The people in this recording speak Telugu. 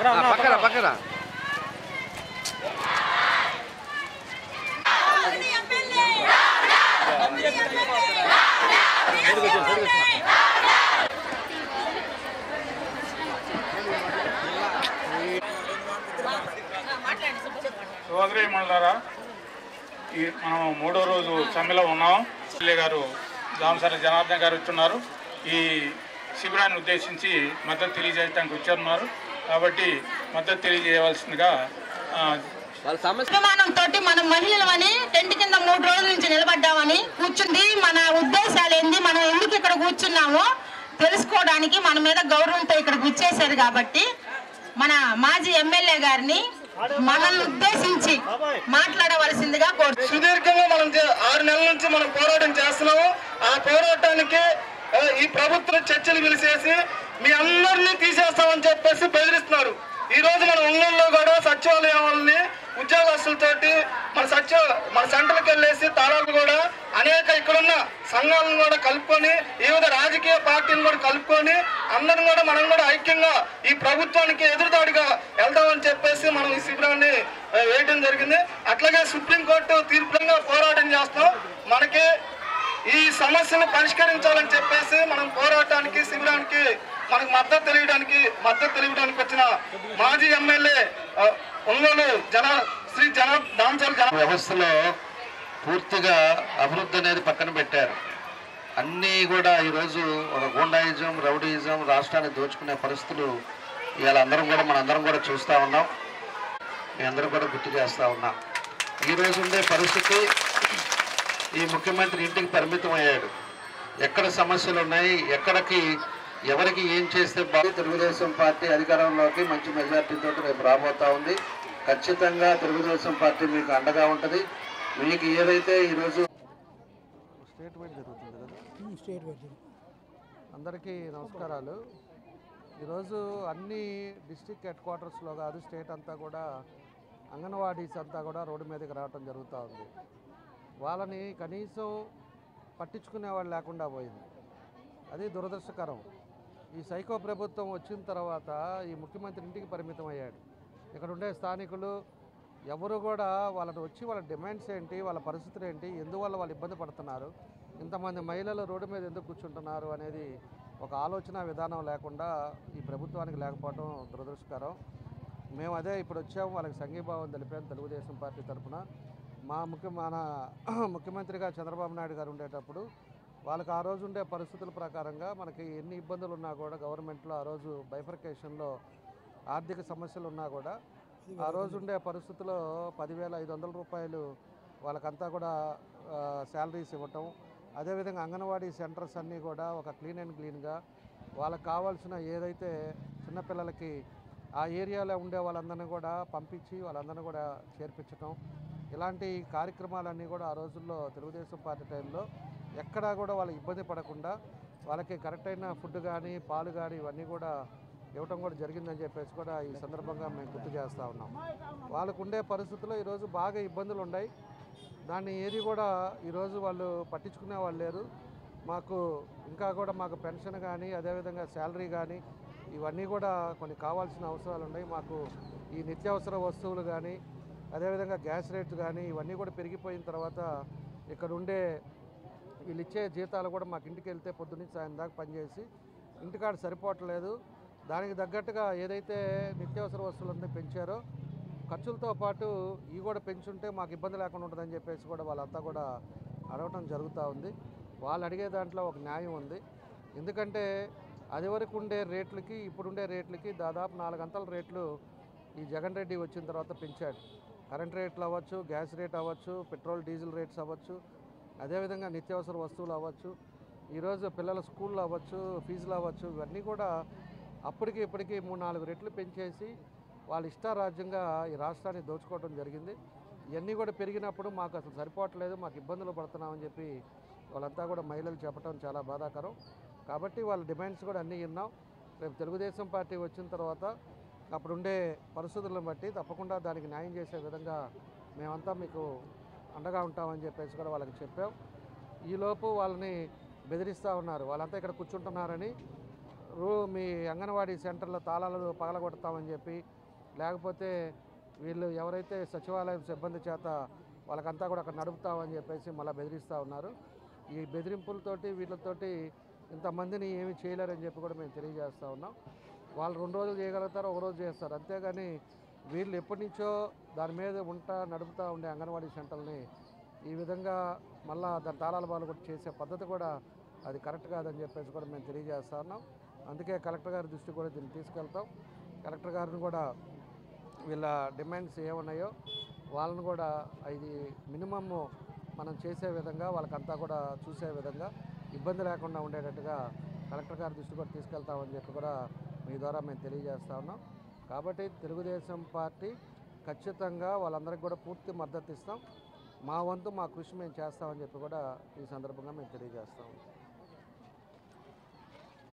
పక్కన పక్కన సోదరి మండలారా, మనం మూడో రోజు సమ్మెలో ఉన్నాం. ఎమ్మెల్యే గారు దామసాని జనార్దన్ గారు వచ్చున్నారు. ఈ శిబిరాన్ని ఉద్దేశించి మద్దతు తెలియజేయడానికి వచ్చున్నారు. కాబట్టి మద్దతు తెలియజేయవలసిందిగా అభిమానంతో మనం మహిళలమని టెంట్ కింద 3 రోజుల నుంచి నిలబడ్డామని కూర్చుంది. మన ఉద్దేశాలు ఏంది, మనం ఎందుకు ఇక్కడ కూర్చున్నామో తెలుసుకోవడానికి మన మీద గౌరవంతో ఇక్కడ కూర్చేశారు. కాబట్టి మన మాజీ ఎమ్మెల్యే గారిని మనల్ని ఉద్దేశించి మాట్లాడవలసిందిగా కోరుతున్నాం. సుదీర్ఘంగా మనం 6 నెలల నుంచి మనం పోరాటం చేస్తున్నాము. ఆ పోరాటానికి ఈ ప్రభుత్వం చర్చలు పిలిచేసి మీ అందరినీ తీసేస్తామని చెప్పేసి బెదిరిస్తున్నారు. ఈ రోజు మన ఒంగోలులో కూడా సచివాలయం వాళ్ళని ఉద్యోగస్తులతోటి మన సెంటర్కి వెళ్ళేసి తాళాలు కూడా అనేక ఇక్కడున్న సంఘాలను కూడా కలుపుకొని వివిధ రాజకీయ పార్టీలను కూడా కలుపుకొని అందరం కూడా మనం కూడా ఐక్యంగా ఈ ప్రభుత్వానికి ఎదురుదాడిగా వెళ్దామని చెప్పేసి మనం ఈ శిబిరాన్ని వేయడం జరిగింది. అట్లాగే సుప్రీంకోర్టు తీర్పుగా పోరాటం చేస్తాం. మనకి ఈ సమస్యను పరిష్కరించాలని చెప్పేసి మనం పోరాటానికి శిబిరానికి మనకు మద్దతు తెలియడానికి వచ్చిన మాజీ ఎమ్మెల్యే ఒంగోలు శ్రీ దామసాని వ్యవస్థలో పూర్తిగా అభివృద్ధి అనేది పక్కన పెట్టారు. అన్నీ కూడా ఈరోజు ఒక గూండాయిజం, రౌడీయిజం రాష్ట్రాన్ని దోచుకునే పరిస్థితులు ఇవాళ మనందరం కూడా చూస్తూ ఉన్నాం. మీ అందరూ కూడా గుర్తు చేస్తూ ఉన్నాం. ఈరోజు ఉండే పరిస్థితి, ఈ ముఖ్యమంత్రి ఇంటికి పరిమితం అయ్యాడు. ఎక్కడ సమస్యలు ఉన్నాయి, ఎవరికి ఏం చేస్తే తెలుగుదేశం పార్టీ అధికారంలోకి మంచి మెజార్టీతో రేపు రాబోతా ఉంది. ఖచ్చితంగా తెలుగుదేశం పార్టీ మీకు అండగా ఉంటుంది. మీకు ఏదైతే ఈరోజు స్టేట్ వైడ్ జరుగుతుంది కదా, స్టేట్ వైడ్ అందరికీ నమస్కారాలు. ఈరోజు అన్ని డిస్ట్రిక్ట్ హెడ్ క్వార్టర్స్లో కాదు, స్టేట్ అంతా కూడా అంగన్వాడీస్ అంతా కూడా రోడ్డు మీదకి రావడం జరుగుతూ ఉంది. వాళ్ళని కనీసం పట్టించుకునే వాళ్ళు లేకుండా పోయింది. అది దురదృష్టకరం. ఈ సైకో ప్రభుత్వం వచ్చిన తర్వాత ఈ ముఖ్యమంత్రి ఇంటికి పరిమితం అయ్యాడు. ఇక్కడ ఉండే స్థానికులు ఎవరు కూడా వాళ్ళ డిమాండ్స్ ఏంటి, వాళ్ళ పరిస్థితులు ఏంటి, ఎందువల్ల వాళ్ళు ఇబ్బంది పడుతున్నారు, ఇంతమంది మహిళలు రోడ్డు మీద ఎందుకు కూర్చుంటున్నారు అనేది ఒక ఆలోచన విధానం లేకుండా ఈ ప్రభుత్వానికి లేకపోవడం దురదృష్టకరం. మేము అదే ఇప్పుడు వచ్చాము, వాళ్ళకి సంఘీభావం తెలిపాము తెలుగుదేశం పార్టీ తరఫున. మన ముఖ్యమంత్రిగా చంద్రబాబు నాయుడు గారు ఉండేటప్పుడు వాళ్ళకి ఆ రోజు ఉండే పరిస్థితుల ప్రకారంగా మనకి ఎన్ని ఇబ్బందులు ఉన్నా కూడా గవర్నమెంట్లో ఆ రోజు బైఫర్కేషన్లో ఆర్థిక సమస్యలు ఉన్నా కూడా ఆ రోజు ఉండే పరిస్థితుల్లో 10,500 రూపాయలు వాళ్ళకంతా కూడా శాలరీస్ ఇవ్వటం. అదేవిధంగా అంగన్వాడీ సెంటర్స్ అన్నీ కూడా ఒక క్లీన్ అండ్ క్లీన్గా వాళ్ళకి కావాల్సిన ఏదైతే చిన్నపిల్లలకి ఆ ఏరియాలో ఉండే వాళ్ళందరినీ కూడా పంపించి వాళ్ళందరినీ కూడా చేర్పించటం, ఇలాంటి కార్యక్రమాలన్నీ కూడా ఆ రోజుల్లో తెలుగుదేశం పార్టీ టైంలో ఎక్కడా కూడా వాళ్ళకి ఇబ్బంది పడకుండా వాళ్ళకి కరెక్ట్ అయిన ఫుడ్ కానీ పాలు కానీ ఇవన్నీ కూడా ఇవ్వటం కూడా జరిగిందని చెప్పేసి కూడా ఈ సందర్భంగా మేము గుర్తు చేస్తూ ఉన్నాం. వాళ్ళకు ఉండే పరిస్థితుల్లో ఈరోజు బాగా ఇబ్బందులు ఉన్నాయి. దాన్ని ఏది కూడా ఈరోజు వాళ్ళు పట్టించుకునే వాళ్ళు లేరు. ఇంకా కూడా మాకు పెన్షన్ కానీ అదేవిధంగా శాలరీ కానీ ఇవన్నీ కూడా కొన్ని కావాల్సిన అవసరాలు ఉన్నాయి. మాకు ఈ నిత్యావసర వస్తువులు కానీ అదేవిధంగా గ్యాస్ రేట్స్ కానీ ఇవన్నీ కూడా పెరిగిపోయిన తర్వాత ఇక్కడ ఉండే వీళ్ళు ఇచ్చే జీతాలు కూడా మాకు ఇంటికి వెళ్తే పొద్దున్నీ సాయం దాకా పనిచేసి ఇంటికాడ సరిపోవట్లేదు. దానికి తగ్గట్టుగా ఏదైతే నిత్యావసర వస్తువులన్నీ పెంచారో ఖర్చులతో పాటు ఇవి కూడా పెంచుంటే మాకు ఇబ్బంది లేకుండా ఉంటుందని చెప్పేసి కూడా వాళ్ళంతా కూడా అడగటం జరుగుతూ ఉంది. వాళ్ళు అడిగే దాంట్లో ఒక న్యాయం ఉంది. ఎందుకంటే అది వరకు ఉండే రేట్లకి ఇప్పుడుండే రేట్లకి దాదాపు 4 గంటల రేట్లు ఈ జగన్ రెడ్డి వచ్చిన తర్వాత పెంచాడు. కరెంట్ రేట్లు అవ్వచ్చు, గ్యాస్ రేట్ అవ్వచ్చు, పెట్రోల్ డీజిల్ రేట్స్ అవ్వచ్చు, అదేవిధంగా నిత్యావసర వస్తువులు అవ్వచ్చు, ఈరోజు పిల్లల స్కూళ్ళు అవ్వచ్చు, ఫీజులు అవ్వచ్చు, ఇవన్నీ కూడా అప్పటికి ఇప్పటికీ 3-4 రెట్లు పెంచేసి వాళ్ళ ఇష్టారాజ్యంగా ఈ రాష్ట్రాన్ని దోచుకోవడం జరిగింది. ఇవన్నీ కూడా పెరిగినప్పుడు మాకు అసలు సరిపోవట్లేదు, మాకు ఇబ్బందులు పడుతున్నామని చెప్పి వాళ్ళంతా కూడా మహిళలు చెప్పడం చాలా బాధాకరం. కాబట్టి వాళ్ళ డిమాండ్స్ కూడా అన్నీ విన్నాం. రేపు తెలుగుదేశం పార్టీ వచ్చిన తర్వాత అప్పుడుండే పరిస్థితులను బట్టి తప్పకుండా దానికి న్యాయం చేసే విధంగా మేమంతా మీకు అండగా ఉంటామని చెప్పేసి కూడా వాళ్ళకి చెప్పాం. ఈలోపు వాళ్ళని బెదిరిస్తూ ఉన్నారు. వాళ్ళంతా ఇక్కడ కూర్చుంటున్నారని మీ అంగన్వాడీ సెంటర్లో తాళాలు పగలగొడతామని చెప్పి, లేకపోతే వీళ్ళు ఎవరైతే సచివాలయం సిబ్బంది చేత వాళ్ళకంతా కూడా అక్కడ నడుపుతామని చెప్పేసి మళ్ళీ బెదిరిస్తూ ఉన్నారు. ఈ బెదిరింపులతోటి వీళ్ళతోటి ఇంతమందిని ఏమి చేయలేరని చెప్పి కూడా మేము తెలియజేస్తూ ఉన్నాం. వాళ్ళు 2 రోజులు చేయగలుగుతారు, 1 రోజు చేస్తారు, అంతేగాని వీళ్ళు ఎప్పటి నుంచో దాని మీద నడుపుతూ ఉండే అంగన్వాడీ సెంటర్ని ఈ విధంగా మళ్ళా దాని తాళాల బాలు కూడా చేసే పద్ధతి కూడా అది కరెక్ట్ కాదని చెప్పేసి కూడా మేము తెలియజేస్తూ ఉన్నాం. అందుకే కలెక్టర్ గారి దృష్టికి కూడా దీన్ని తీసుకెళ్తాం. కలెక్టర్ గారిని కూడా వీళ్ళ డిమాండ్స్ ఏమున్నాయో వాళ్ళని కూడా ఇది మినిమమ్ మనం చేసే విధంగా వాళ్ళకంతా కూడా చూసే విధంగా ఇబ్బంది లేకుండా ఉండేటట్టుగా కలెక్టర్ గారి దృష్టి కూడా తీసుకెళ్తామని చెప్పి కూడా మీ ద్వారా మేము తెలియజేస్తూ ఉన్నాం. కాబట్టి తెలుగుదేశం పార్టీ ఖచ్చితంగా వాళ్ళందరికీ కూడా పూర్తి మద్దతు ఇస్తాం. మా వంతు మా కృషి మేము చేస్తామని చెప్పి కూడా ఈ సందర్భంగా మేము తెలియజేస్తాం.